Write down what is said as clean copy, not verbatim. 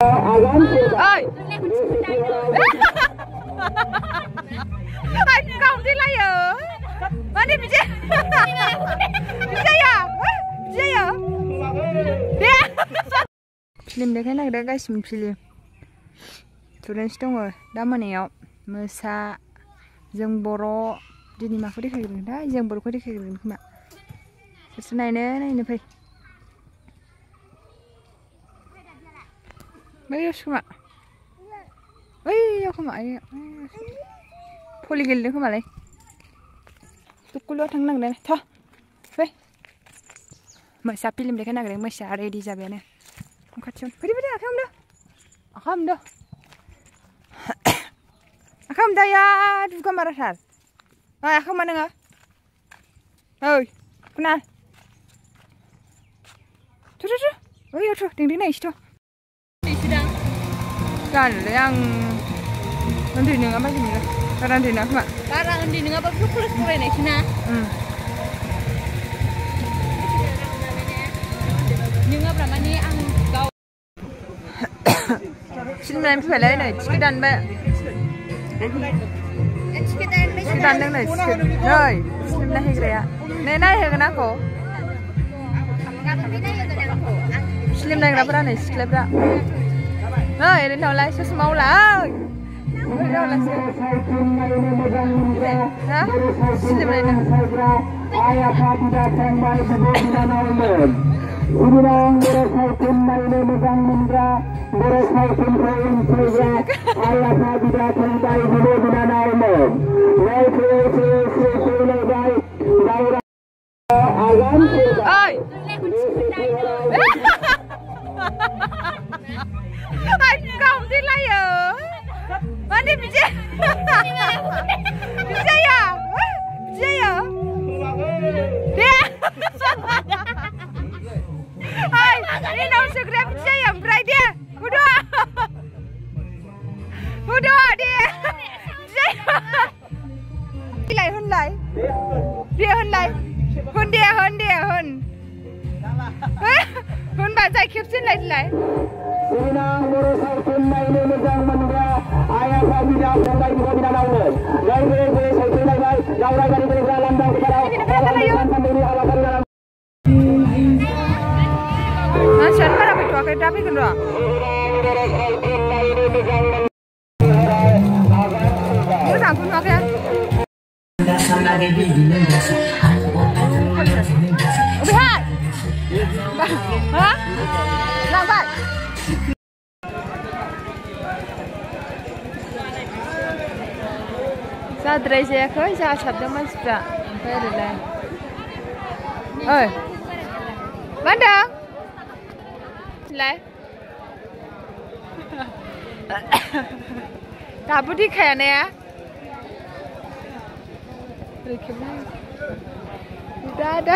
Ơi anh không đi lại ở mà đi bisa bisa ya bisa ya dia film deखाय नागिरदों गासिबो film students दङ दा मोनायाव मोसा जों बर' दिनै माखौ देखायग्रोगोन दा जों बर'खौ देखायग्रोगोन खोमा सोर नायनो फै बैयावसो खोमा बैयाव खोमा भलि गेलेदों खोमालाय स्कुलाव थांनो नागिरदों थ' फै मोसा फिल्म देखायनो नागिरदों मोसा रेडि जाबायानो खाथियावनो फैदो आखाइ हमदो आखाइ हमदो या दुगा माराथार आखाइ हमा नोङो ओइ खोना थ' बैयाव थ' दिंदिं नायसै थ' जानोलै आं उन्दै नङा बायदि मोनलै बारा उन्दै नङा खोमा बारा उन्दै नङाबाबो कलेज फरायनायसो ना नङाब्ला माने आं गाव फिल्म नायनो फैबायलै नै टिकेट दानबाय टिकेट दानदों नै टिकेट नै फिल्म नायहैग्राया नै नायहोगोन आंखौ फिल्म नायग्राफोरा नै सिख्लाफ्रा नै ओरैनो थांलाय ससे मावलाय ओरैनो anh không đi lại ở mà đi bisa bisa ya dia ay ini nama segera bisa ya berai dia udah dia bisa lại dia hun bà dạy khiếp xin lại Masyan para berdua ke tapi kedua. Kita pun makan. Lihat. Hah? Lambat. Sadrai saya kau saya sabda masda. Perlah. Oi. Mana? Lai. Tabu di kaya ni ya? Udah ada.